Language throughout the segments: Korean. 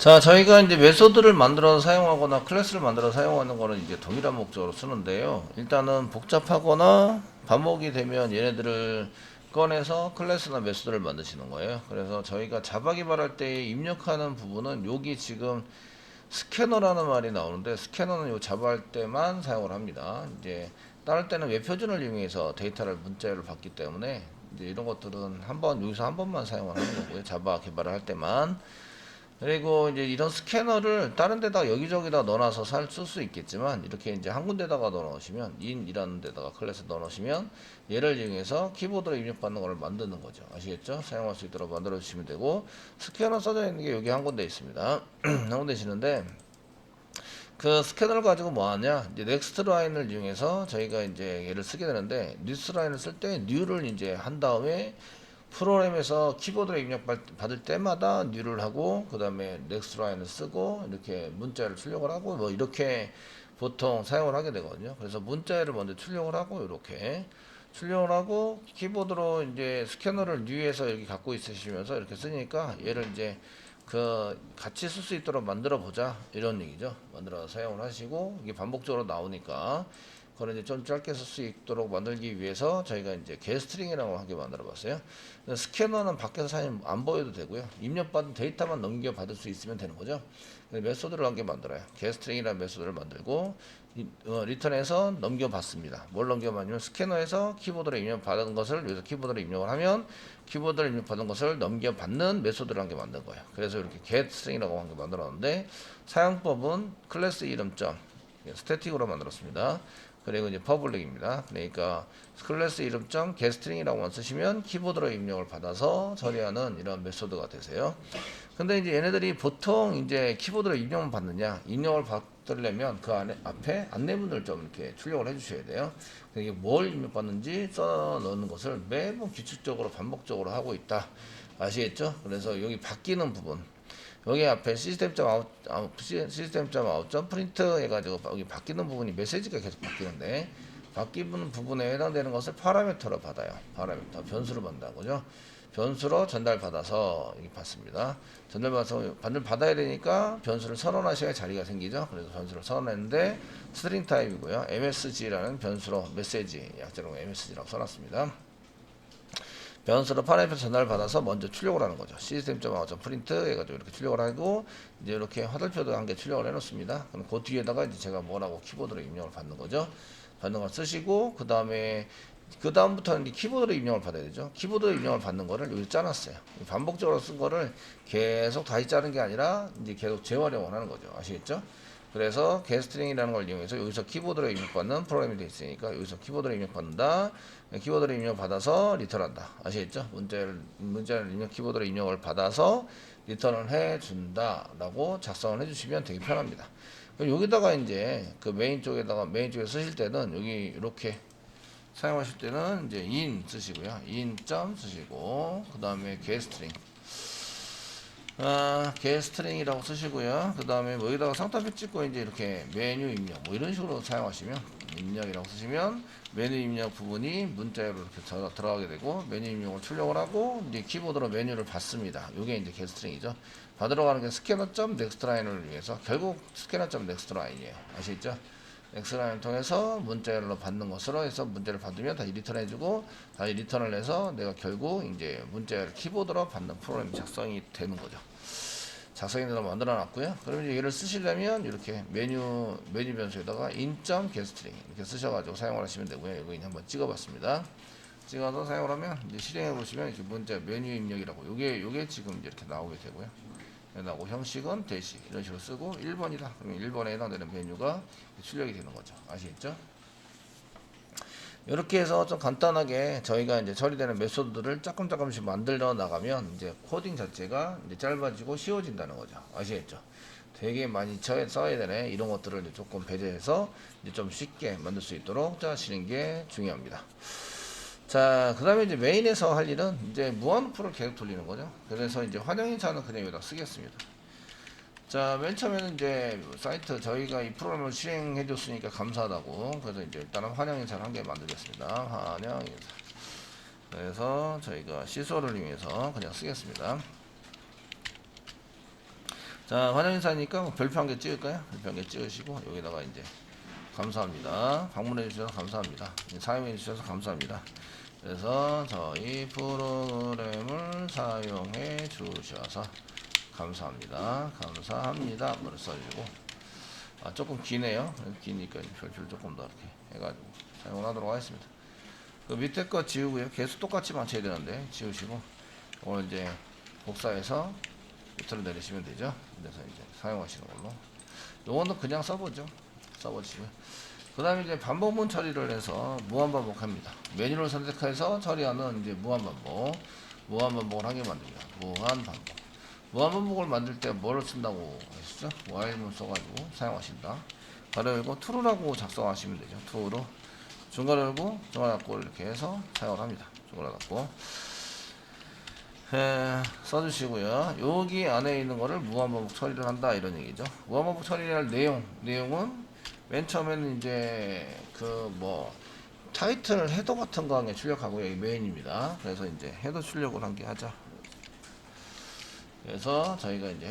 자, 저희가 이제 메소드를 만들어서 사용하거나 클래스를 만들어 사용하는 거는 이제 동일한 목적으로 쓰는데요. 일단은 복잡하거나 반복이 되면 얘네들을 꺼내서 클래스나 메소드를 만드시는 거예요. 그래서 저희가 자바 개발할 때 입력하는 부분은 여기 지금 스캐너라는 말이 나오는데, 스캐너는 요 자바 할 때만 사용을 합니다. 이제 다른 때는 웹표준을 이용해서 데이터를 문자로 받기 때문에 이제 이런 것들은 여기서 한 번만 사용을 하는 거고요. 자바 개발을 할 때만. 그리고 이제 이런 스캐너를 다른 데다가 여기저기다 넣어놔서 쓸 수 있겠지만, 이렇게 이제 한 군데다가 넣어놓으시면, in이라는 데다가 클래스 넣어놓으시면 얘를 이용해서 키보드로 입력받는 거를 만드는 거죠. 아시겠죠? 사용할 수 있도록 만들어 주시면 되고, 스캐너 써져 있는 게 여기 한 군데 있습니다. 한 군데 있는데, 그 스캐너를 가지고 뭐 하냐, 이제 넥스트 라인을 이용해서 저희가 이제 얘를 쓰게 되는데, 뉴스 라인을 쓸 때 뉴를 이제 한 다음에 프로그램에서 키보드로 입력 받을 때마다 뉴를 하고, 그 다음에 넥스트 라인을 쓰고, 이렇게 문자를 출력을 하고, 뭐 이렇게 보통 사용을 하게 되거든요. 그래서 문자를 먼저 출력을 하고, 이렇게 출력을 하고, 키보드로 이제 스캐너를 뉴에서 여기 갖고 있으시면서 이렇게 쓰니까 얘를 이제 그 같이 쓸 수 있도록 만들어 보자, 이런 얘기죠. 만들어 사용을 하시고, 이게 반복적으로 나오니까 그걸 이제 좀 짧게 쓸 수 있도록 만들기 위해서 저희가 이제 게스트링이라고 하게 만들어 봤어요. 스캐너는 밖에서 사진 안 보여도 되고요. 입력받은 데이터만 넘겨 받을 수 있으면 되는 거죠. 메소드를 한 개 만들어요. 게스트링이라는 메소드를 만들고, 리턴해서 넘겨받습니다. 뭘 넘겨받냐면, 스캐너에서 키보드로 입력받은 것을 여기서 키보드로 입력을 하면 키보드로 입력받은 것을 넘겨받는 메소드를 한 개 만든 거예요. 그래서 이렇게 getString이라고 한 개 만들었는데, 사용법은 클래스 이름점 스태틱으로 만들었습니다. 그리고 이제 퍼블릭입니다. 그러니까 클래스 이름점 getString이라고만 쓰시면 키보드로 입력을 받아서 처리하는 이런 메소드가 되세요. 근데 이제 얘네들이 보통 이제 키보드로 입력만 받느냐, 입력을 받으려면 그 앞에 안내문을 좀 이렇게 출력을 해주셔야 돼요. 이게 뭘 입력받는지 써 넣는 것을 매번 규칙적으로 반복적으로 하고 있다. 아시겠죠? 그래서 여기 바뀌는 부분, 여기 앞에 시스템.out 프린트 해가지고 여기 바뀌는 부분이 메시지가 계속 바뀌는데, 바뀌는 부분에 해당되는 것을 파라미터로 받아요. 파라미터 변수로 받는다는 거죠. 변수로 전달받아서 여기 받습니다. 전달받아서 받아야 되니까 변수를 선언하셔야 자리가 생기죠. 그래서 변수를 선언했는데 스트링 타입이고요. MSG라는 변수로 메시지, 약자로 MSG라고 써놨습니다. 변수로 파라미터 전달을 받아서 먼저 출력을 하는 거죠. 시스템.out 프린트 해가지고 이렇게 출력을 하고, 이제 이렇게 화살표도 한 개 출력을 해놓습니다. 그럼 그 뒤에다가 이제 제가 뭐라고 키보드로 입력을 받는 거죠. 받는 걸 쓰시고, 그 다음부터는 키보드로 입력을 받아야 되죠. 키보드로 입력을 받는 거를 여기 짜놨어요. 반복적으로 쓴 거를 계속 다시 짜는 게 아니라 이제 계속 재활용을 하는 거죠. 아시겠죠? 그래서 getString이라는 걸 이용해서 여기서 키보드로 입력받는 프로그램이 되어 있으니까 여기서 키보드로 입력받는다. 키보드로 입력받아서 리턴한다. 아시겠죠? 문자를 입력, 키보드로 입력을 받아서 리턴을 해준다 라고 작성을 해주시면 되게 편합니다. 그럼 여기다가 이제 그 메인 쪽에 쓰실 때는 여기 이렇게 사용하실 때는 이제 in 쓰시고요. in 점 쓰시고, 그 다음에 getString getString이라고 쓰시고요. 그 다음에 뭐 여기다가 상따표 찍고 이제 이렇게 메뉴 입력 뭐 이런 식으로 사용하시면, 입력이라고 쓰시면 메뉴 입력 부분이 문자로 이렇게 들어가게 되고, 메뉴 입력을 출력을 하고 이제 키보드로 메뉴를 받습니다. 이게 이제 getString이죠. 받으러 가는 게 scanner.nextline을 위해서, 결국 scanner.nextline이에요. 아시겠죠? 넥스라인을 통해서 문자로 받는 것으로 해서 문자를 받으면 다시 리턴해주고, 다시 리턴을 해서 내가 결국 이제 문자를 키보드로 받는 프로그램이 작성이 되는 거죠. 작성이 되도록 만들어 놨고요. 그러면 이제 얘를 쓰시려면 이렇게 메뉴 변수에다가 in.getString 이렇게 쓰셔가지고 사용을 하시면 되고요. 이거 한번 찍어봤습니다. 찍어서 사용을 하면 이제 실행해 보시면 이렇게 문자 메뉴 입력이라고 요게 지금 이제 이렇게 나오게 되고요. 나오고, 형식은 대시 이런 식으로 쓰고 1번이다. 그러면 1번에 해당되는 메뉴가 출력이 되는 거죠. 아시겠죠? 이렇게 해서 좀 간단하게 저희가 이제 처리되는 메소드들을 조금씩 만들어 나가면 이제 코딩 자체가 이제 짧아지고 쉬워진다는 거죠. 아시겠죠? 되게 많이 써야 되네. 이런 것들을 이제 조금 배제해서 이제 좀 쉽게 만들 수 있도록 하시는 게 중요합니다. 자, 그 다음에 이제 메인에서 할 일은 이제 무한루프를 계속 돌리는 거죠. 그래서 이제 환영인차는 그냥 여기다 쓰겠습니다. 자, 맨 처음에는 이제 사이트 저희가 이 프로그램을 실행해 줬으니까 감사하다고, 그래서 이제 일단은 환영인차를 한 개 만들겠습니다. 환영인차. 그래서 저희가 시소를 이용해서 그냥 쓰겠습니다. 자, 환영인사니까 뭐 별표 한 개 찍을까요? 별표 한 개 찍으시고 여기다가 이제 감사합니다. 방문해 주셔서 감사합니다. 사용해 주셔서 감사합니다. 그래서 저희 프로그램을 사용해 주셔서 감사합니다. 감사합니다. 뭐를 써주고 조금 기네요. 기니까 별표를 조금 더 이렇게 해가지고 사용을 하도록 하겠습니다. 그 밑에 거 지우고요. 개수 똑같이 맞춰야 되는데 지우시고 오늘 이제 복사해서 밑으로 내리시면 되죠. 그래서 이제 사용하시는 걸로. 요거는 그냥 써보죠. 써보시고요. 그 다음에 이제 반복문 처리를 해서 무한반복합니다. 메뉴를 선택해서 처리하는 이제 무한반복을 하게 만듭니다. 무한반복. 무한반복을 만들 때 뭐를 쓴다고 했었죠? while문 써가지고 사용하신다. 가로 열고 true라고 작성하시면 되죠. true로 중괄호 열고 중괄호 닫고 이렇게 해서 사용을 합니다. 중괄호 닫고 써주시고요. 여기 안에 있는 거를 무한반복 처리를 한다 이런 얘기죠. 무한반복 처리할 내용은 맨 처음에는 이제 그 뭐 타이틀 헤더 같은 거 한 게 출력하고요. 여기 메인입니다. 그래서 이제 헤더 출력을 한 게 하죠. 그래서 저희가 이제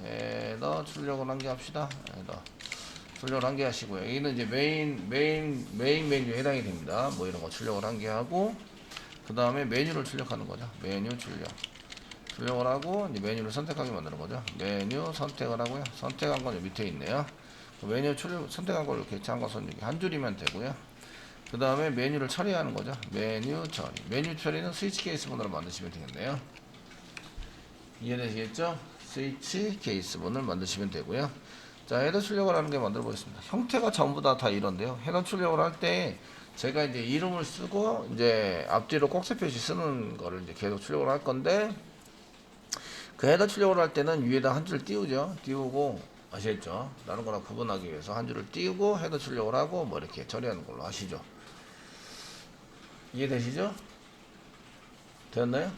헤더 출력을 한 게 합시다. 헤더 출력을 한 게 하시고요. 여기는 이제 메인 메뉴에 해당이 됩니다. 뭐 이런 거 출력을 한 게 하고 그 다음에 메뉴를 출력하는 거죠. 메뉴 출력을 하고 이제 메뉴를 선택하게 만드는 거죠. 메뉴 선택을 하고요. 선택한 건 밑에 있네요. 메뉴 출력 선택한 걸 이렇게 잠가서 한 줄이면 되고요. 그 다음에 메뉴를 처리하는 거죠. 메뉴 처리. 메뉴 처리는 스위치 케이스본으로 만드시면 되겠네요. 이해되시겠죠? 스위치 케이스본을 만드시면 되고요. 자, 헤더 출력을 하는 게 만들어 보겠습니다. 형태가 전부 다 이런데요. 헤더 출력을 할 때 제가 이제 이름을 쓰고 이제 앞뒤로 꼭지 표시 쓰는 거를 이제 계속 출력을 할 건데 그 헤더 출력을 할 때는 위에다 한 줄 띄우죠. 띄우고 아시겠죠? 다른 거랑 구분하기 위해서 한 줄을 띄우고 헤더 출력을 하고 뭐 이렇게 처리하는 걸로 하시죠. 이해되시죠? 되었나요?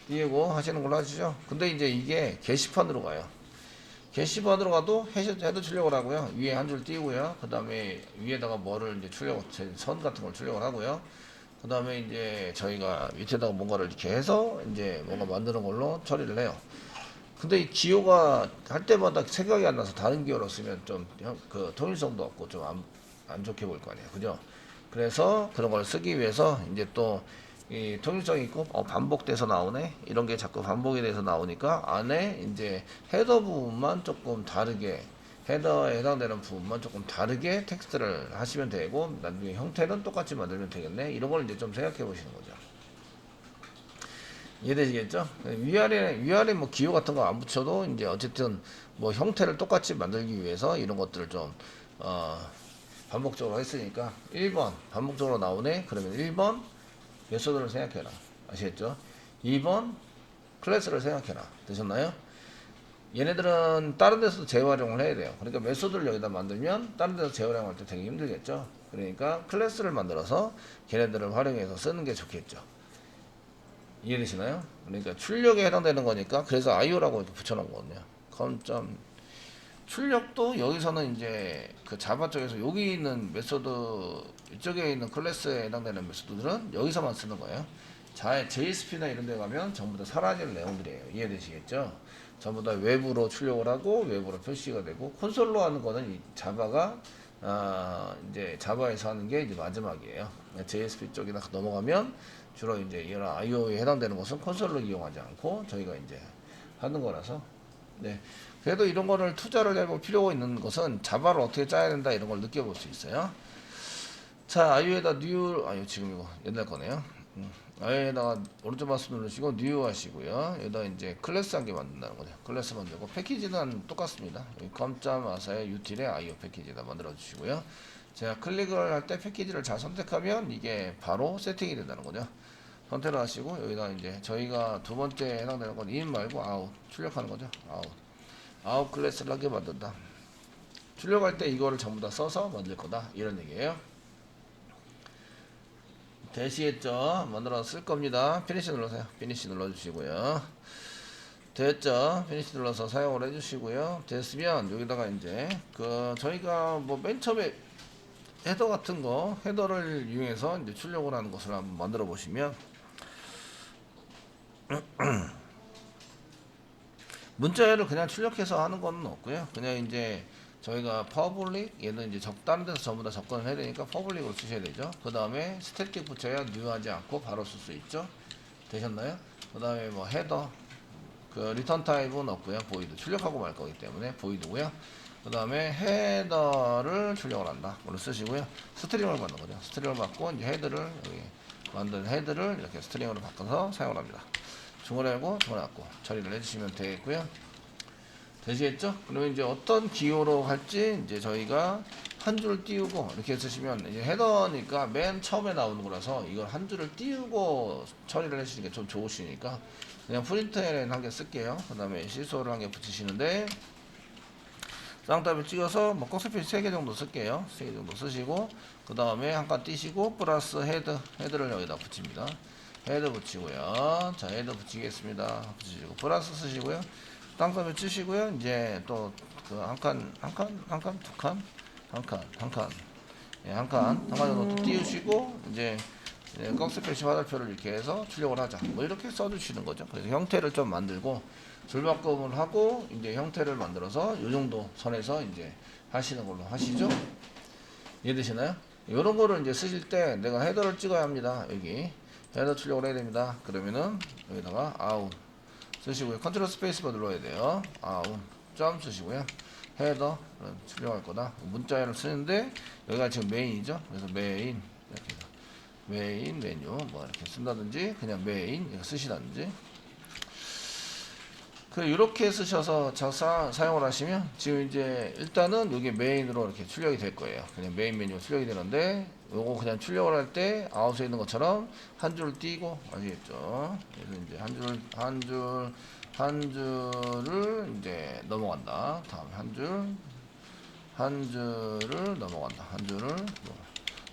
띄우고 하시는 걸로 하시죠. 근데 이제 이게 게시판으로 가요. 게시판으로 가도 헤더 출력을 하고요. 위에 한 줄 띄우고요. 그 다음에 위에다가 뭐를 이제 선 같은 걸 출력을 하고요. 그 다음에 이제 저희가 밑에다가 뭔가를 이렇게 해서 이제 뭔가 만드는 걸로 처리를 해요. 근데 이 기호가 할 때마다 생각이 안 나서 다른 기호로 쓰면 좀 그 통일성도 없고 좀 안 좋게 보일 거 아니에요. 그죠? 그래서 그런 걸 쓰기 위해서 이제 또 이 통일성이 있고 반복돼서 나오네 이런 게 자꾸 반복이 돼서 나오니까 안에 이제 헤더 부분만 조금 다르게 헤더에 해당되는 부분만 조금 다르게 텍스트를 하시면 되고 나중에 형태는 똑같이 만들면 되겠네 이런 걸 이제 좀 생각해 보시는 거죠. 이해되시겠죠? 위아래 뭐 기호 같은 거 안 붙여도 이제 어쨌든 뭐 형태를 똑같이 만들기 위해서 이런 것들을 좀 반복적으로 했으니까 1번 반복적으로 나오네 그러면 1번 메소드를 생각해라. 아시겠죠? 2번 클래스를 생각해라. 되셨나요? 얘네들은 다른 데서도 재활용을 해야 돼요. 그러니까 메소드를 여기다 만들면 다른 데서 재활용할 때 되게 힘들겠죠? 그러니까 클래스를 만들어서 걔네들을 활용해서 쓰는 게 좋겠죠. 이해되시나요? 그러니까 출력에 해당되는 거니까 그래서 IO라고 이렇게 붙여놓은 거거든요. 검점 출력도 여기서는 이제 그 자바 쪽에서 여기 있는 메소드 이쪽에 있는 클래스에 해당되는 메소드들은 여기서만 쓰는 거예요. JSP나 이런 데 가면 전부 다 사라질 내용들이에요. 이해되시겠죠? 전부 다 외부로 출력을 하고 외부로 표시가 되고 콘솔로 하는 거는 이 자바가 이제 자바에서 하는 게 이제 마지막이에요. JSP 쪽이나 넘어가면 주로 이제 이런 IO에 해당되는 것은 콘솔로 이용하지 않고 저희가 이제 하는 거라서 네. 그래도 이런 거를 투자를 해볼 필요가 있는 것은 자바를 어떻게 짜야 된다 이런 걸 느껴볼 수 있어요. 자, IO에다 뉴, 지금 이거 옛날 거네요. IO에다가 오른쪽 마우스 누르시고 뉴 하시고요. 여기다 이제 클래스 한 개 만든다는 거죠. 클래스 만들고 패키지는 똑같습니다. com.asa의 util의 IO 패키지에다 만들어 주시고요. 제가 클릭을 할 때 패키지를 잘 선택하면 이게 바로 세팅이 된다는 거죠. 선택을 하시고 여기다 이제 저희가 두 번째 해당되는 건 in 말고 out 출력하는 거죠. out 클래스를 하게 만든다. 출력할 때 이거를 전부 다 써서 만들 거다 이런 얘기예요. 되시겠죠? 만들어서 쓸 겁니다. 피니시 눌러세요. 피니시 눌러주시고요. 됐죠? 피니시 눌러서 사용을 해주시고요. 됐으면 여기다가 이제 그 저희가 뭐 맨 처음에 헤더 같은 거 헤더를 이용해서 이제 출력을 하는 것을 한번 만들어 보시면 문자열을 그냥 출력해서 하는 건 없고요. 그냥 이제 저희가 퍼블릭 얘는 이제 다른 데서 전부 다 접근을 해야 되니까 퍼블릭으로 쓰셔야 되죠. 그 다음에 스태틱 붙여야 뉴하지 않고 바로 쓸 수 있죠. 되셨나요? 그 다음에 뭐 헤더 그 리턴 타입은 없고요. 보이드 출력하고 말 거기 때문에 보이드고요. 그 다음에 헤더를 출력을 한다. 오늘 쓰시고요. 스트링을 받는 거죠. 스트링을 받고 이제 헤드를 여기 만든 헤드를 이렇게 스트링으로 바꿔서 사용을 합니다. 중괄하고 중괄하고 처리를 해주시면 되겠고요. 되시겠죠? 그러면 이제 어떤 기호로 할지 이제 저희가 한 줄 띄우고 이렇게 쓰시면 이제 헤더니까 맨 처음에 나오는 거라서 이걸 한 줄을 띄우고 처리를 해주시는 게 좀 좋으시니까 그냥 프린트LN 한 개 쓸게요. 그 다음에 시소를 한 개 붙이시는데 쌍따블 찍어서 뭐 꺽쇠표시 3개 정도 쓸게요. 3개 정도 쓰시고 그 다음에 한 칸 띄시고 플러스 헤드를 여기다 붙입니다. 헤드 붙이고요. 자, 헤드 붙이겠습니다. 붙이시고 플러스 쓰시고요. 쌍따블 치시고요. 이제 또 그 한 칸, 두 칸, 한 칸, 예, 한 칸 정도 또 띄우시고 이제 꺽쇠표시 화살표를 이렇게 해서 출력을 하자. 뭐 이렇게 써주시는 거죠. 그래서 형태를 좀 만들고 줄바꿈을 하고 이제 형태를 만들어서 이 정도 선에서 이제 하시는 걸로 하시죠. 이해되시나요? 이런 거를 이제 쓰실 때 내가 헤더를 찍어야 합니다. 여기 헤더 출력을 해야 됩니다. 그러면은 여기다가 아웃 쓰시고요. 컨트롤 스페이스바 눌러야 돼요. 아웃 점 쓰시고요. 헤더 출력할 거다. 문자열을 쓰는데 여기가 지금 메인이죠. 그래서 메인 이렇게 메인 메뉴 뭐 이렇게 쓴다든지 그냥 메인 이렇게 쓰시다든지 이렇게 쓰셔서 사용을 하시면 지금 이제 일단은 이게 메인으로 이렇게 출력이 될 거예요. 그냥 메인 메뉴 출력이 되는데 요거 그냥 출력을 할 때 아웃에 있는 것처럼 한 줄을 띄고 아시겠죠? 그래서 이제 한 줄을 이제 넘어간다. 다음 한 줄을 넘어간다. 한 줄을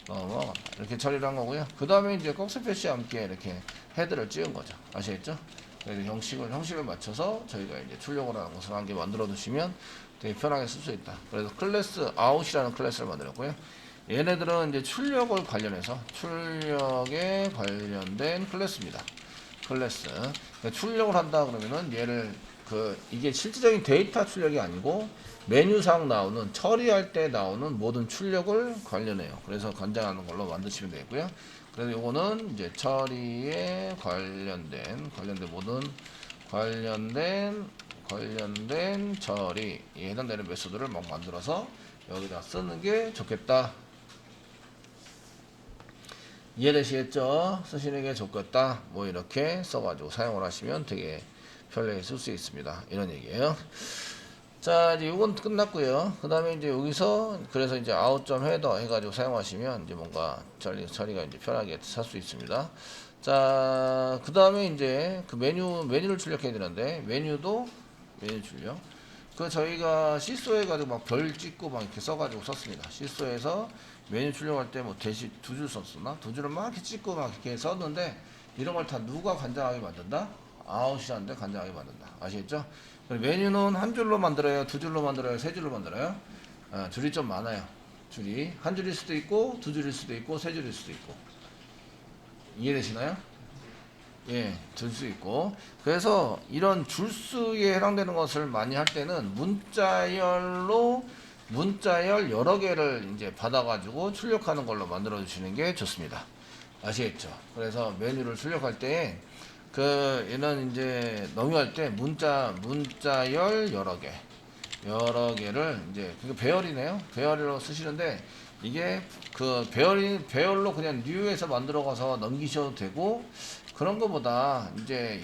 넘어간다. 이렇게 처리를 한 거고요. 그 다음에 이제 꺽쇠표시와 함께 이렇게 헤드를 찍은 거죠. 아시겠죠? 그래서 형식을 맞춰서 저희가 이제 출력을 하는 것을 한 개 만들어 두시면 되게 편하게 쓸 수 있다. 그래서 클래스 아웃이라는 클래스를 만들었고요. 얘네들은 이제 출력에 관련된 클래스입니다. 클래스. 그러니까 출력을 한다 그러면은 얘를 이게 실질적인 데이터 출력이 아니고 메뉴상 나오는 처리할 때 나오는 모든 출력을 관련해요. 그래서 관장하는 걸로 만드시면 되고요. 그래서 요거는 이제 처리에 관련된 모든 관련된 처리에 해당되는 메소드를 막 만들어서 여기다 쓰는 게 좋겠다. 이해되시겠죠? 쓰시는 게 좋겠다. 뭐 이렇게 써가지고 사용을 하시면 되게 편리하게 쓸 수 있습니다. 이런 얘기예요. 자, 이제 이건 끝났고요. 그 다음에 이제 여기서 그래서 이제 아웃점 헤더 해가지고 사용하시면 이제 뭔가 처리가 이제 편하게 살 수 있습니다. 자, 그 다음에 이제 그 메뉴를 출력해야 되는데 메뉴 출력. 저희가 시소해 가지고 막 별 찍고 막 이렇게 써가지고 썼습니다. 시소에서 메뉴 출력할 때 뭐 대시 2줄 썼었나? 2줄을 막 이렇게 찍고 막 이렇게 썼는데 이런 걸 다 누가 관장하게 만든다? 아웃이라는데 관장하게 만든다. 아시겠죠? 메뉴는 한 줄로 만들어요? 두 줄로 만들어요? 세 줄로 만들어요? 줄이 좀 많아요. 줄이 한 줄일 수도 있고 두 줄일 수도 있고 세 줄일 수도 있고 이해되시나요? 예, 줄 수 있고 그래서 이런 줄수에 해당되는 것을 많이 할 때는 문자열 여러 개를 이제 받아가지고 출력하는 걸로 만들어 주시는 게 좋습니다. 아시겠죠? 그래서 메뉴를 출력할 때 얘는 이제 넘겨갈 때 문자열 여러 개를 이제 배열이네요. 배열로 쓰시는데 이게 배열로 그냥 뉴에서 만들어 가서 넘기셔도 되고 그런 것보다 이제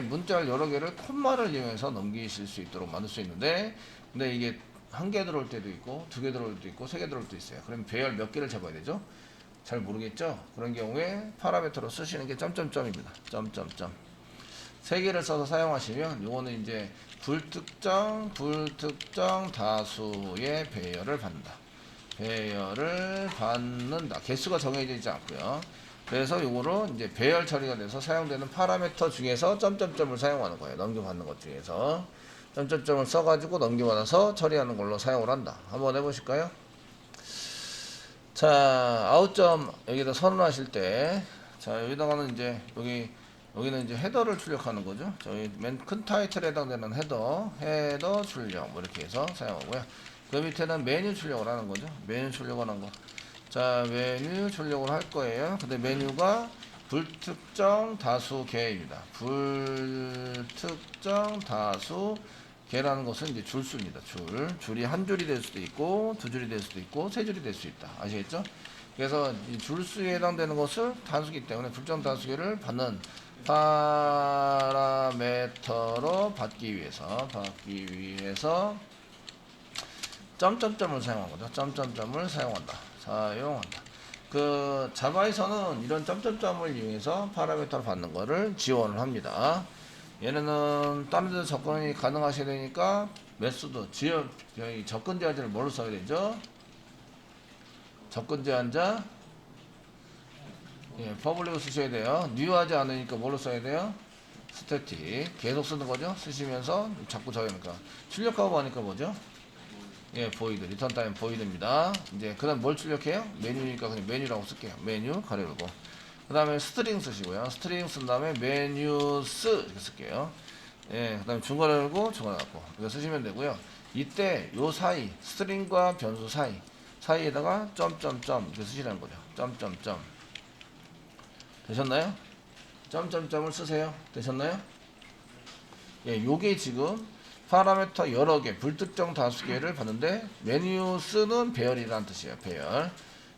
문자열 여러 개를 콤마를 이용해서 넘기실 수 있도록 만들 수 있는데 근데 이게 한 개 들어올 때도 있고 두 개 들어올 때도 있고 세 개 들어올 때도 있어요. 그럼 배열 몇 개를 잡아야 되죠? 잘 모르겠죠? 그런 경우에 파라미터로 쓰시는 게 점점점입니다. 점점점. 세 개를 써서 사용하시면 요거는 이제 불특정 다수의 배열을 받는다. 개수가 정해져 있지 않고요. 그래서 요거로 이제 배열 처리가 돼서 사용되는 파라미터 중에서 점점점을 사용하는 거예요. 넘겨받는 것 중에서 점점점을 써가지고 넘겨받아서 처리하는 걸로 사용을 한다. 한번 해보실까요? 자, 아웃점 여기다 선언하실 때, 자, 여기다가는 이제 여기 여기는 이제 헤더를 출력하는 거죠. 저희 맨 큰 타이틀에 해당되는 헤더 출력 뭐 이렇게 해서 사용하고요. 그 밑에는 메뉴 출력을 하는 거죠. 메뉴 출력을 하는 거. 자, 메뉴 출력을 할 거예요. 근데 메뉴가 불특정 다수 개입니다. 불특정 다수 개라는 것은 이제 줄수입니다. 줄이 한 줄이 될 수도 있고 두 줄이 될 수도 있고 세 줄이 될 수 있다. 아시겠죠? 그래서 이 줄수에 해당되는 것을 단수기 때문에 불특정 다수개를 받는 파라메터로 받기 위해서 점점점을 사용한 거죠. 점점점을 사용한다. 그 자바에서는 이런 점점점을 이용해서 파라미터를 받는 거를 지원을 합니다. 얘네는 다른 데서 접근이 가능하셔야 되니까 메소드 접근 제한자를 뭘로 써야 되죠? 접근 제한자 퍼블릭을 쓰셔야 돼요. 뉴하지 않으니까 뭘로 써야 돼요? 스태틱 계속 쓰는 거죠. 쓰시면서 자꾸 저기니까 출력하고 하니까 뭐죠? 보이드 리턴 타임 보이드입니다. 이제 그다음 뭘 출력해요? 메뉴니까 그냥 메뉴라고 쓸게요. 메뉴 가로 열고 그 다음에 스트링 쓰시고요. 스트링 쓴 다음에 메뉴스 이렇게 쓸게요. 그 다음에 중괄호 열고 중괄호 닫고 이거 쓰시면 되고요. 이때 요 사이 스트링과 변수 사이에다가 점점점 이렇게 쓰시라는 거죠. 점점점 되셨나요? 점점점을 쓰세요. 되셨나요? 요게 지금 파라미터 여러 개, 불특정 다수 개를 받는데 메뉴스는 배열이라는 뜻이에요. 배열.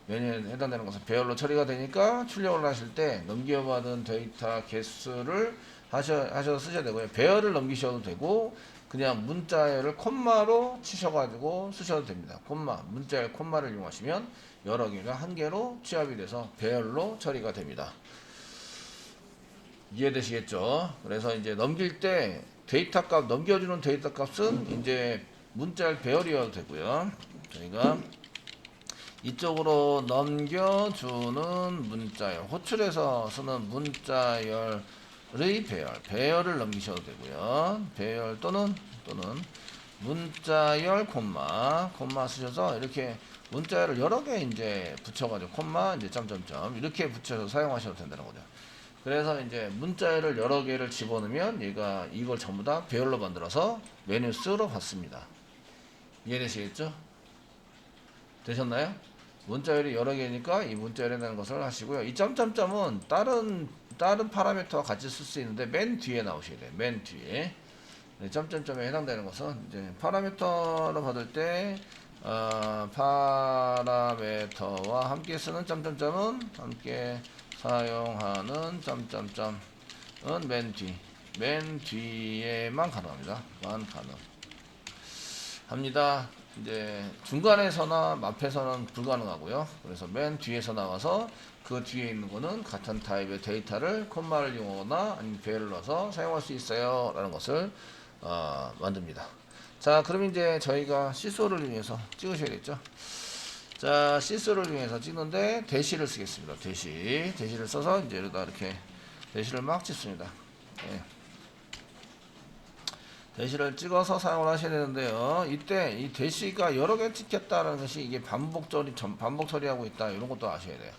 메뉴에 해당되는 것은 배열로 처리가 되니까 출력을 하실 때 넘겨받은 데이터 개수를 하셔서 쓰셔야 되고요. 배열을 넘기셔도 되고 그냥 문자열을 콤마로 치셔가지고 쓰셔도 됩니다. 문자열 콤마를 이용하시면 여러 개가 한 개로 취합이 돼서 배열로 처리가 됩니다. 이해되시겠죠? 그래서 이제 넘길 때 넘겨주는 데이터 값은 이제 문자열 배열이어도 되고요. 저희가 이쪽으로 넘겨주는 문자열, 호출해서 쓰는 문자열의 배열을 넘기셔도 되고요. 배열 또는 문자열 콤마 쓰셔서 이렇게 문자열을 여러 개 이제 붙여가지고 콤마 이제 점점점 이렇게 붙여서 사용하셔도 된다는 거죠. 그래서 이제 문자열을 여러 개를 집어넣으면 얘가 이걸 전부 다 배열로 만들어서 메뉴스로 받습니다. 이해되시겠죠? 되셨나요? 문자열이 여러 개니까 이 문자열에 대한 것을 하시고요. 이 점점점은 다른 파라미터와 같이 쓸 수 있는데 맨 뒤에 나오셔야 돼요. 맨 뒤에. 점점점에 해당되는 것은 이제 파라미터로 받을 때 파라미터와 함께 쓰는 점점점은 함께 사용하는 점점점은 맨 뒤에만 가능합니다. 합니다. 이제 중간에서나 앞에서는 불가능하고요. 그래서 맨 뒤에서 나와서 그 뒤에 있는 거는 같은 타입의 데이터를 콤마를 이용하거나 아니면 배열을 넣어서 사용할 수 있어요 라는 것을 만듭니다. 자, 그럼 이제 저희가 시소를 이용해서 찍으셔야겠죠. 자, 시소를 이용해서 찍는데 대시를 쓰겠습니다. 대시를 써서 이제 여기다 이렇게 대시를 막 찍습니다. 대시를 찍어서 사용을 하셔야 되는데요. 이때 이 대시가 여러 개 찍혔다는 것이 이게 반복 처리하고 있다. 이런 것도 아셔야 돼요.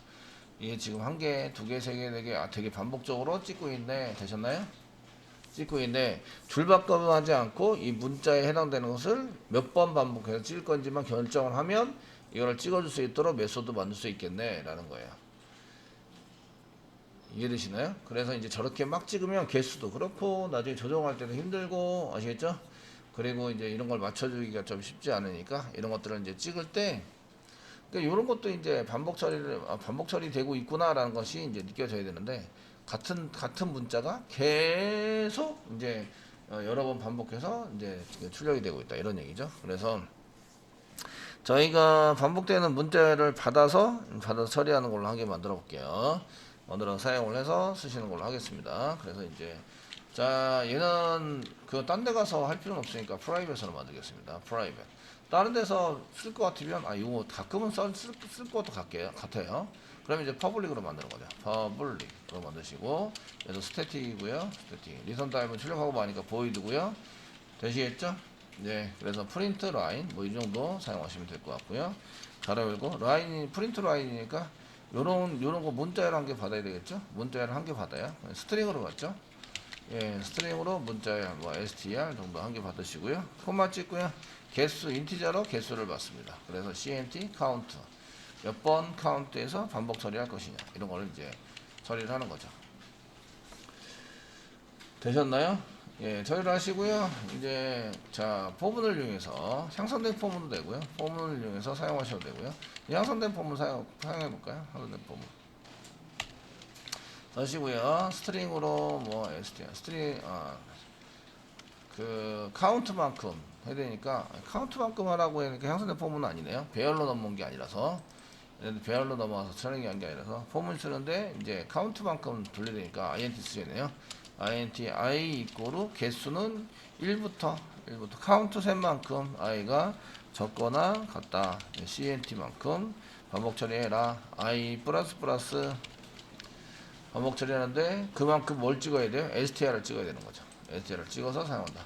이게 지금 한 개, 두 개, 세 개, 네 개, 되게 반복적으로 찍고 있네. 되셨나요? 찍고 있는데 줄 바꿔하지 않고 이 문자에 해당되는 것을 몇 번 반복해서 찍을 건지만 결정을 하면 이거를 찍어줄 수 있도록 메소드 만들 수 있겠네 라는 거예요. 이해되시나요? 그래서 이제 저렇게 막 찍으면 개수도 그렇고 나중에 조정할 때도 힘들고 아시겠죠? 그리고 이제 이런 걸 맞춰주기가 좀 쉽지 않으니까 이런 것들을 이제 찍을 때 그러니까 이런 것도 이제 반복 처리되고 있구나라는 것이 이제 느껴져야 되는데 같은 문자가 계속 이제 여러 번 반복해서 이제 출력이 되고 있다 이런 얘기죠. 그래서 저희가 반복되는 문자를 받아서 처리하는 걸로 한 개 만들어 볼게요. 만들어 사용을 해서 쓰시는 걸로 하겠습니다. 그래서 이제 자 얘는 그 딴 데 가서 할 필요는 없으니까 프라이빗으로 만들겠습니다. 프라이빗. 다른 데서 쓸 것 같으면 이거 가끔은 쓸 것도 같아요. 그럼 이제 퍼블릭으로 만드는 거죠. 퍼블릭으로 만드시고 얘도 스태틱이고요. 스태틱. 리턴 타입은 출력하고 마니까 보이드고요. 되시겠죠? 네. 그래서 프린트 라인 뭐 이 정도 사용하시면 될 것 같고요. 가로 열고 라인이 프린트 라인이니까 요런 거 문자열 한 개 받아야 되겠죠? 문자열 한 개 받아요. 스트링으로 받죠? 예, 스트링으로 문자열 뭐 str 정도 한 개 받으시고요. 코마 찍고요. 개수 인티저로 개수를 받습니다. 그래서 cnt 카운트 몇 번 카운트해서 반복 처리할 것이냐 이런 거를 이제 처리를 하는 거죠. 되셨나요? 예, 처리를 하시고요. 이제 자 포문을 이용해서 향상된 포문도 되고요. 포문을 이용해서 사용하셔도 되고요. 향상된 포문 사용해 볼까요? 향상된 포문. 하시고요. 스트링으로 뭐 str 스트링 그 카운트만큼 해야 되니까 카운트만큼 하라고 하니까 향상된 포문은 아니네요. 배열로 넘어온 게 아니라서 배열로 넘어와서 처리한 게 아니라서 포문 쓰는데 이제 카운트만큼 돌려야 되니까 int 쓰셔야 돼요. int i 이꼬르 개수는 1부터 카운트 셋만큼 i가 적거나 같다. cnt만큼 반복 처리해라. i 플러스 반복 처리하는데 그만큼 뭘 찍어야 돼요? str을 찍어야 되는 거죠. str을 찍어서 사용한다.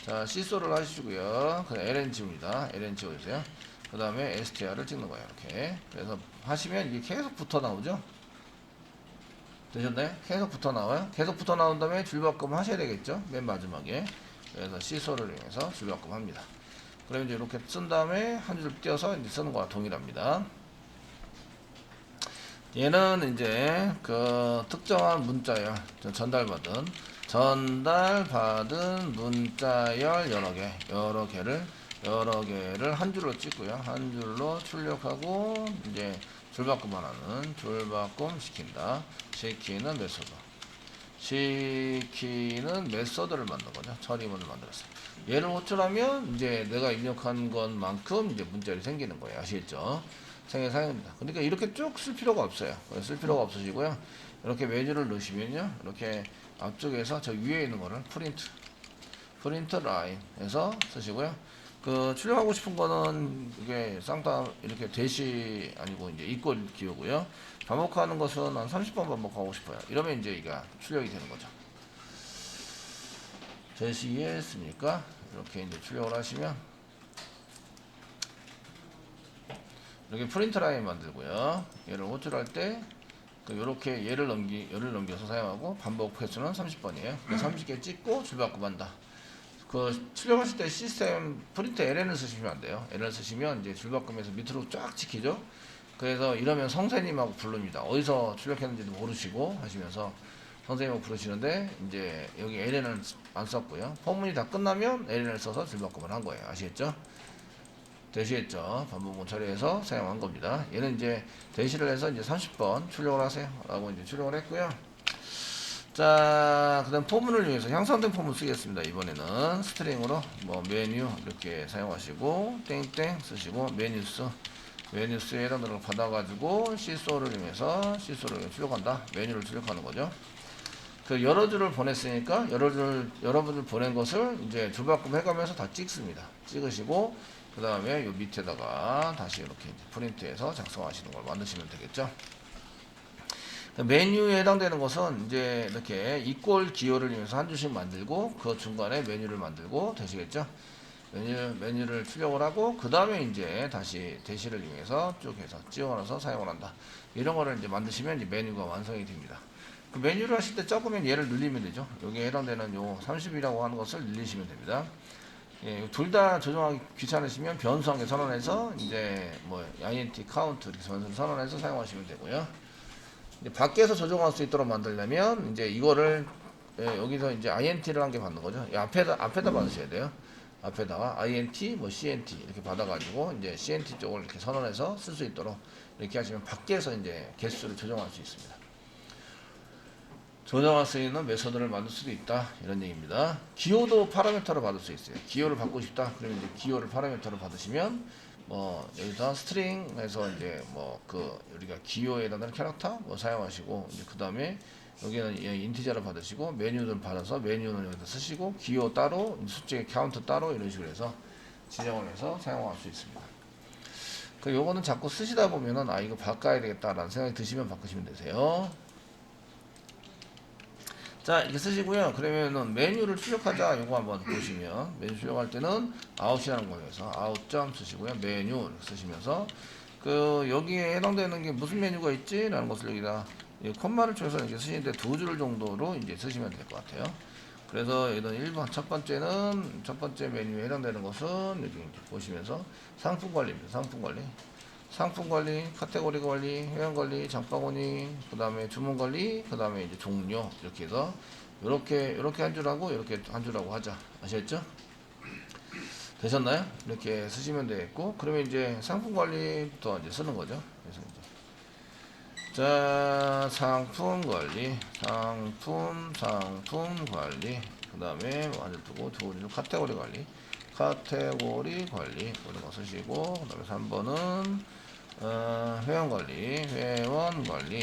자, cc소를 하시고요. 그냥 ln 지웁니다. ln 지워주세요. 그 다음에 str을 찍는 거예요. 이렇게. 그래서 하시면 이게 계속 붙어 나오죠? 되셨나요? 계속 붙어 나와요. 계속 붙어 나온 다음에 줄바꿈 하셔야 되겠죠? 맨 마지막에. 그래서 cc소를 이용해서 줄바꿈 합니다. 그럼 이제 이렇게 쓴 다음에 한 줄 띄어서 이제 쓰는 거와 동일합니다. 얘는 이제 그 특정한 문자열 전달받은 문자열 여러 개를 한 줄로 찍고요. 한 줄로 출력하고 이제 줄바꿈 시키는 메소드를 만든 거죠. 처리문을 만들었어요. 얘를 호출하면 이제 내가 입력한 것만큼 이제 문자열이 생기는 거예요. 아시겠죠? 사용입니다. 그러니까 이렇게 쭉 쓸 필요가 없어요. 쓸 필요가 없으시고요. 이렇게 메뉴를 넣으시면요. 이렇게 앞쪽에서 저 위에 있는 거를 프린트 라인 해서 쓰시고요. 그 출력하고 싶은 거는 이게 쌍따 이렇게 대시 아니고 이제 이꼴 기호고요. 반복하는 것은 한 30번 반복하고 싶어요. 이러면 이제 이게 출력이 되는 거죠. 대시했으니까 이렇게 이제 출력을 하시면 이렇게 프린트 라인 만들고요. 얘를 호출할 때 이렇게 얘를 넘겨서 사용하고 반복 횟수는 30번이에요. 30개 찍고 줄바꿈 한다. 그 출력하실 때 시스템 프린트 ln을 쓰시면 안 돼요. ln을 쓰시면 이제 줄바꿈에서 밑으로 쫙 찍히죠. 그래서 이러면 선생님하고 부릅니다. 어디서 출력했는지도 모르시고 하시면서 선생님하고 부르시는데 이제 여기 ln을 안 썼고요. 포문이 다 끝나면 ln을 써서 줄바꿈을 한 거예요. 아시겠죠? 대시했죠. 반복문 처리해서 사용한 겁니다. 얘는 이제 대시를 해서 이제 30번 출력을 하세요. 라고 이제 출력을 했고요. 자, 그 다음 포문을 이용해서 향상된 포문 쓰겠습니다. 이번에는 스트링으로 뭐 메뉴 이렇게 사용하시고 땡땡 쓰시고 메뉴스에 해당되는 걸 받아가지고 cc소를 이용해서 출력한다. 메뉴를 출력하는 거죠. 그 여러 줄을 보냈으니까 여러분들 보낸 것을 이제 줄바꿈 해가면서 다 찍습니다. 찍으시고 그 다음에 요 밑에다가 다시 이렇게 프린트해서 작성하시는 걸 만드시면 되겠죠. 메뉴에 해당되는 것은 이제 이렇게 이꼴 기호를 이용해서 한 줄씩 만들고 그 중간에 메뉴를 만들고 되시겠죠. 메뉴를 출력을 하고 그 다음에 이제 다시 대시를 이용해서 쭉 해서 찍어놔서 사용을 한다. 이런 거를 이제 만드시면 이제 메뉴가 완성이 됩니다. 그 메뉴를 하실 때 적으면 얘를 늘리면 되죠. 여기에 해당되는 요 30이라고 하는 것을 늘리시면 됩니다. 예, 둘 다 조정하기 귀찮으시면 변수 한 개 선언해서 이제 뭐 int 카운트 이렇게 변수를 선언해서 사용하시면 되고요. 이제 밖에서 조정할 수 있도록 만들려면 이제 이거를 여기서 이제 int를 한 개 받는 거죠. 앞에다 받으셔야 돼요. 앞에다가 int 뭐 cnt 이렇게 받아가지고 이제 cnt 쪽을 이렇게 선언해서 쓸 수 있도록 이렇게 하시면 밖에서 이제 개수를 조정할 수 있습니다. 조정할 수 있는 메소드를 만들 수도 있다 이런 얘기입니다. 기호도 파라미터로 받을 수 있어요. 기호를 받고 싶다 그러면 이제 기호를 파라미터로 받으시면 뭐 여기서 스트링에서 이제 뭐 그 우리가 기호에 해당하는 캐릭터 뭐 사용하시고 이제 그 다음에 여기는 인티저를 받으시고 메뉴를 받아서 메뉴는 여기다 쓰시고 기호 따로 숫자 카운트 따로 이런 식으로 해서 지정을 해서 사용할 수 있습니다. 그 요거는 자꾸 쓰시다 보면은 아 이거 바꿔야 되겠다라는 생각이 드시면 바꾸시면 되세요. 자 이렇게 쓰시고요. 그러면은 메뉴를 출력하자 요거 한번 보시면 메뉴 출력할 때는 아웃이라는 거에서 아웃 점 쓰시고요. 메뉴 쓰시면서 그 여기에 해당되는 게 무슨 메뉴가 있지? 라는 것을 여기다 콤마를 쳐서 이렇게 쓰시는데 두 줄 정도로 이제 쓰시면 될 것 같아요. 그래서 이런 1번 첫 번째 메뉴에 해당되는 것은 여기 이제 보시면서 상품 관리입니다. 상품 관리. 상품 관리, 카테고리 관리, 회원 관리, 장바구니, 그 다음에 주문 관리, 그 다음에 이제 종료. 이렇게 해서 이렇게 한 줄하고 이렇게 한 줄하고 하자. 아시겠죠? 되셨나요? 이렇게 쓰시면 되겠고, 그러면 이제 상품 관리부터 이제 쓰는 거죠. 그래서 이제 자, 상품 관리, 상품 관리, 그 다음에 완전 두고 두고리로 카테고리 관리, 이런 거 쓰시고, 그 다음에 3번은 회원 관리,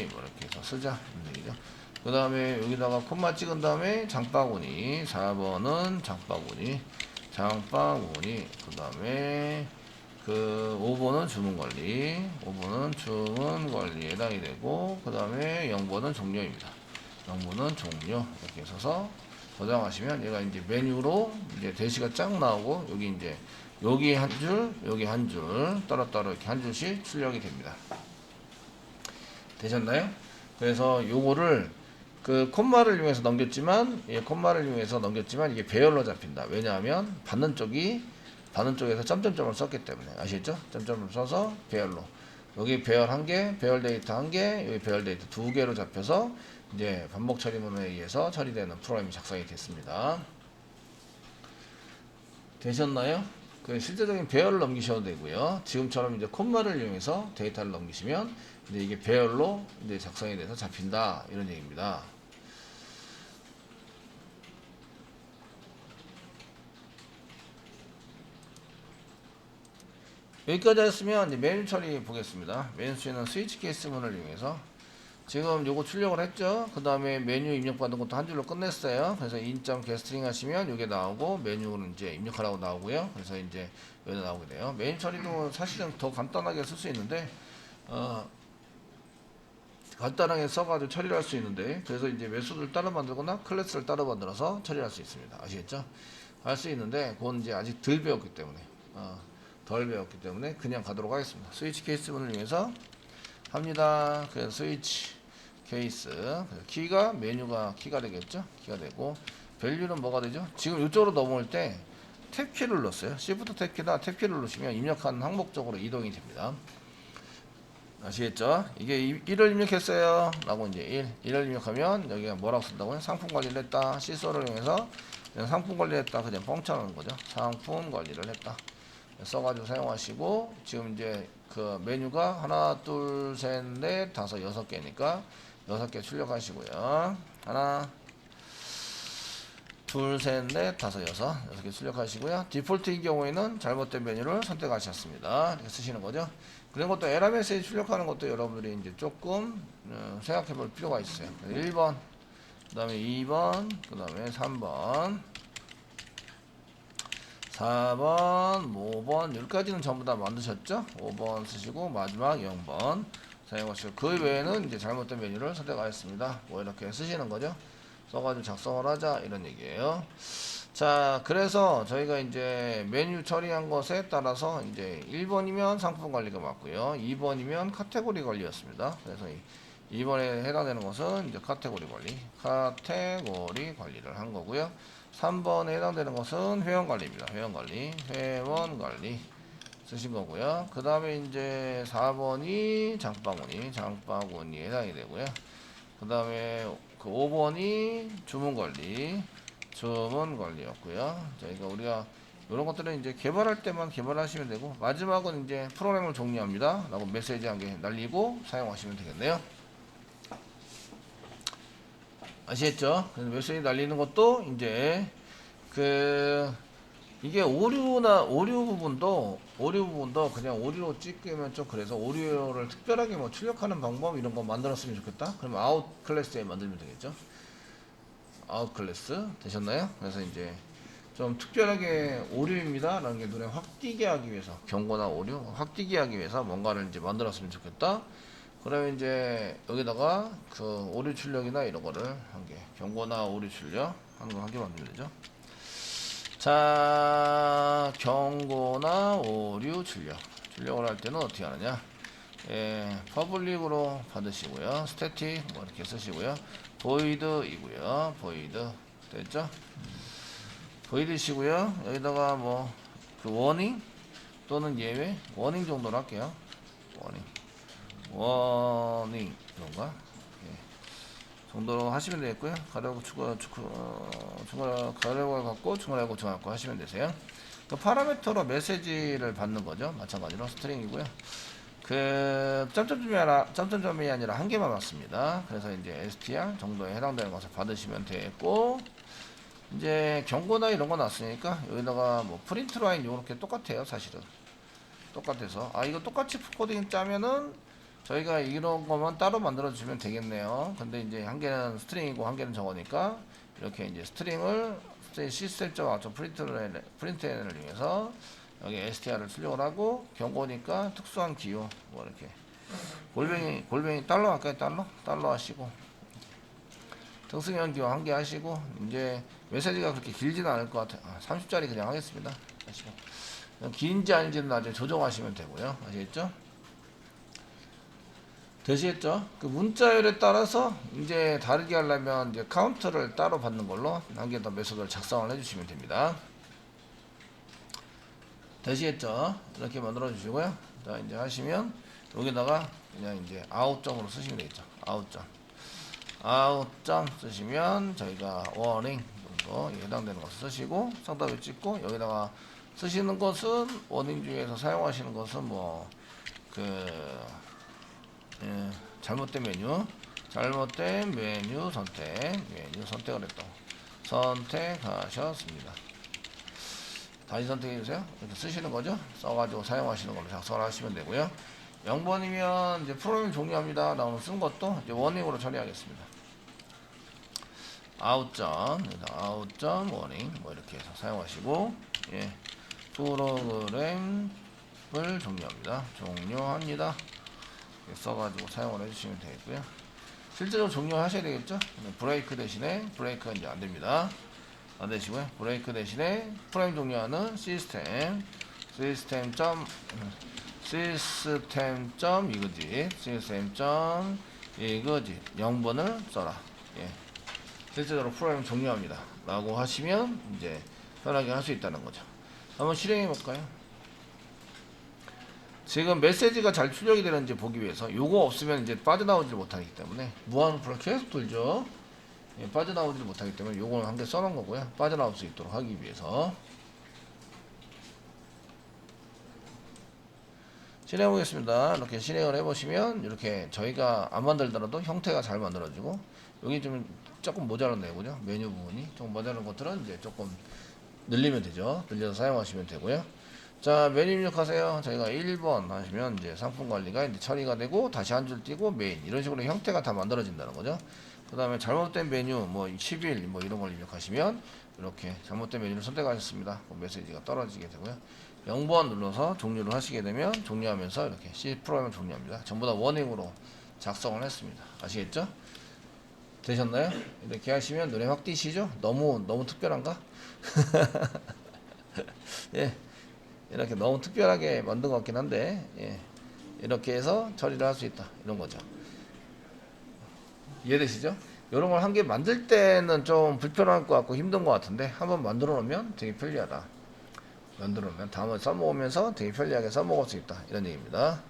뭐 이렇게 해서 쓰자. 얘기죠. 그 다음에 여기다가 콤마 찍은 다음에 장바구니, 4번은 장바구니, 그 다음에 그 5번은 주문 관리에 해당이 되고, 그 다음에 0번은 종료입니다. 0번은 종료. 이렇게 써서 저장하시면 얘가 이제 메뉴로 이제 대시가 쫙 나오고, 여기 이제 여기 한 줄, 여기 한 줄, 따로따로 이렇게 한 줄씩 출력이 됩니다. 되셨나요? 그래서 요거를 그 콤마를 이용해서 넘겼지만, 이게 배열로 잡힌다. 왜냐하면 받는 쪽에서 점점점을 썼기 때문에. 아시겠죠? 점점을 써서 배열로. 여기 배열 1개, 배열 데이터 1개, 여기 배열 데이터 2개로 잡혀서 이제 반복 처리문에 의해서 처리되는 프로그램이 작성이 됐습니다. 되셨나요? 그 실제적인 배열을 넘기셔도 되고요. 지금처럼 이제 콤마를 이용해서 데이터를 넘기시면 이제 이게 배열로 이제 작성이 돼서 잡힌다. 이런 얘기입니다. 여기까지 했으면 이제 메뉴 처리 보겠습니다. 메뉴 처리는 스위치 케이스문을 이용해서 지금 요거 출력을 했죠. 그 다음에 메뉴 입력받은 것도 한 줄로 끝냈어요. 그래서 인점 게스트링 하시면 요게 나오고, 메뉴는 이제 입력하라고 나오고요. 그래서 이제 여기다 나오게 돼요. 메뉴 처리도 사실은 더 간단하게 쓸 수 있는데, 간단하게 써가지고 처리를 할 수 있는데, 그래서 이제 메소드를 따로 만들거나 클래스를 따로 만들어서 처리를 할 수 있습니다. 아시겠죠? 할 수 있는데, 그건 이제 아직 덜 배웠기 때문에 그냥 가도록 하겠습니다. 스위치 케이스문을 이용해서 합니다. 그래서 스위치 케이스 키가 메뉴가 키가 되겠죠. 키가 되고, 밸류는 뭐가 되죠? 지금 이쪽으로 넘어올 때 탭키를 눌렀어요. Shift 탭키나 탭키를 누르시면 입력한 항목 쪽으로 이동이 됩니다. 아시겠죠? 이게 1을 입력했어요 라고 이제 1을 입력하면 여기가 뭐라고 쓴다고요? 상품 관리를 했다. 시소를 이용해서 그냥 상품 관리를 했다. 그냥 뻥쳐놓은 거죠. 상품 관리를 했다. 써가지고 사용하시고, 지금 이제 그 메뉴가 하나, 둘, 셋, 넷, 다섯, 6개니까 6개 출력하시고요. 하나, 둘, 셋, 넷, 다섯, 6개 출력하시고요. 디폴트인 경우에는 잘못된 메뉴를 선택하셨습니다. 이렇게 쓰시는 거죠. 그런 것도 에러 메시지 출력하는 것도 여러분들이 이제 조금 생각해 볼 필요가 있어요. 1번, 그 다음에 2번, 그 다음에 3번, 4번, 5번, 여기까지는 전부 다 만드셨죠? 5번 쓰시고, 마지막 0번 사용하시고, 그 외에는 이제 잘못된 메뉴를 선택하였습니다. 뭐 이렇게 쓰시는 거죠? 써가지고 작성을 하자, 이런 얘기예요. 자, 그래서 저희가 이제 메뉴 처리한 것에 따라서 이제 1번이면 상품 관리가 맞고요. 2번이면 카테고리 관리였습니다. 그래서 2번에 해당되는 것은 이제 카테고리 관리를 한 거고요. 3번에 해당되는 것은 회원 관리입니다. 회원 관리 쓰신 거고요. 그 다음에 이제 4번이 장바구니에 해당이 되고요. 그 다음에 그 5번이 주문 관리였고요. 우리가 이런 것들은 이제 개발할 때만 개발하시면 되고, 마지막은 이제 프로그램을 종료합니다 라고 메시지 한 개 날리고 사용하시면 되겠네요. 아시겠죠? 그래서 메시지 날리는 것도 이제 이게 오류 부분도 그냥 오류로 찍으면 좀, 그래서 오류를 특별하게 뭐 출력하는 방법 이런 거 만들었으면 좋겠다. 그러면 아웃 클래스에 만들면 되겠죠. 아웃 클래스 되셨나요? 그래서 이제 좀 특별하게 오류입니다 라는 게 눈에 확 띄게 하기 위해서, 경고나 오류 확 띄게 하기 위해서 뭔가를 이제 만들었으면 좋겠다. 그러면 이제 여기다가 그 오류 출력이나 이런 거를 한 개, 경고나 오류 출력 하는 거 한 개 만들면 되죠. 자, 경고나 오류 출력을 할 때는 어떻게 하느냐? 퍼블릭으로 받으시고요. 스태틱 뭐 이렇게 쓰시고요. 보이드이고요. 보이드 됐죠? 보이드시고요. 여기다가 뭐 그 워닝 또는 예외 워닝 정도로 할게요. 워닝 이런가 정도로 하시면 되겠고요. 가려고 가려고 갖고 중괄하고 중괄하고 하시면 되세요. 그 파라미터로 메시지를 받는 거죠. 마찬가지로 스트링이고요. 그 점점점이 아니라 한 개만 받습니다. 그래서 이제 str 정도에 해당되는 것을 받으시면 되겠고, 이제 경고나 이런 거 났으니까 여기다가 뭐 프린트 라인 요렇게 똑같아요. 사실은 똑같아서 이거 똑같이 코딩 짜면은 저희가 이런 것만 따로 만들어 주시면 되겠네요. 근데 이제 한 개는 스트링이고 한 개는 저거니까 이렇게 이제 스트링을 시스템.out 프린트를 이용해서 여기 str을 출력을 하고, 경고니까 특수한 기호 뭐 이렇게 골뱅이 달러 할까요? 달러 하시고, 특수한 기호 한 개 하시고, 이제 메시지가 그렇게 길지는 않을 것 같아요. 30짜리 그냥 하겠습니다. 하시고. 긴지 아닌지는 나중에 조정하시면 되고요. 아시겠죠? 되시겠죠? 그 문자열에 따라서 이제 다르게 하려면 이제 카운트를 따로 받는 걸로 한 개 더 메소드를 작성을 해주시면 됩니다. 되시겠죠? 이렇게 만들어 주시고요. 자, 이제 하시면 여기다가 그냥 이제 아웃점으로 쓰시면 되겠죠. 아웃점 쓰시면 저희가 워닝 정도 해당되는 것을 쓰시고 상단에 찍고, 여기다가 쓰시는 것은 워닝 중에서 사용하시는 것은 뭐 잘못된 메뉴 선택을 했다고 선택하셨습니다. 다시 선택해주세요. 이렇게 쓰시는 거죠. 써가지고 사용하시는 걸로 작성을 하시면 되고요. 0번이면 이제 프로그램 종료합니다. 나오는 쓴 것도 이제 워닝으로 처리하겠습니다. 아웃점 워닝 뭐 이렇게 해서 사용하시고, 프로그램을 종료합니다. 써가지고 사용을 해주시면 되겠고요. 실제로 종료하셔야 되겠죠. 브레이크 대신에 브레이크가 이제 안됩니다. 안되시고요. 브레이크 대신에 프레임 종료하는 시스템 이거지 0번을 써라. 실제로 프로그램 종료합니다 라고 하시면 이제 편하게 할 수 있다는 거죠. 한번 실행해 볼까요? 지금 메시지가 잘 출력이 되는지 보기 위해서, 요거 없으면 이제 빠져나오지 못하기 때문에 무한으로 계속 돌죠. 빠져나오지 못하기 때문에 요거는 한 개 써놓은 거고요. 빠져나올 수 있도록 하기 위해서 실행해 보겠습니다. 이렇게 실행을 해보시면 이렇게 저희가 안 만들더라도 형태가 잘 만들어지고, 여기 좀 조금 모자라네요. 그죠? 메뉴 부분이 좀 모자란 것들은 이제 조금 늘리면 되죠. 늘려서 사용하시면 되고요. 자, 메뉴 입력하세요. 저희가 1번 하시면 이제 상품 관리가 이제 처리가 되고, 다시 한 줄 띄고 메인, 이런 식으로 형태가 다 만들어진다는 거죠. 그 다음에 잘못된 메뉴 뭐 10일 뭐 이런 걸 입력하시면 이렇게 잘못된 메뉴를 선택하셨습니다. 메시지가 떨어지게 되고요. 0번 눌러서 종료를 하시게 되면 종료하면서 이렇게 C 프로그램을 종료합니다. 전부 다 워닝으로 작성을 했습니다. 아시겠죠? 되셨나요? 이렇게 하시면 눈에 확 띄시죠? 너무 특별한가? 이렇게 너무 특별하게 만든 것 같긴 한데, 이렇게 해서 처리를 할 수 있다, 이런 거죠. 이해되시죠? 이런 걸 한 개 만들 때는 좀 불편할 것 같고 힘든 것 같은데, 한번 만들어 놓으면 되게 편리하다. 만들어 놓으면 다음에 써먹으면서 되게 편리하게 써먹을 수 있다, 이런 얘기입니다.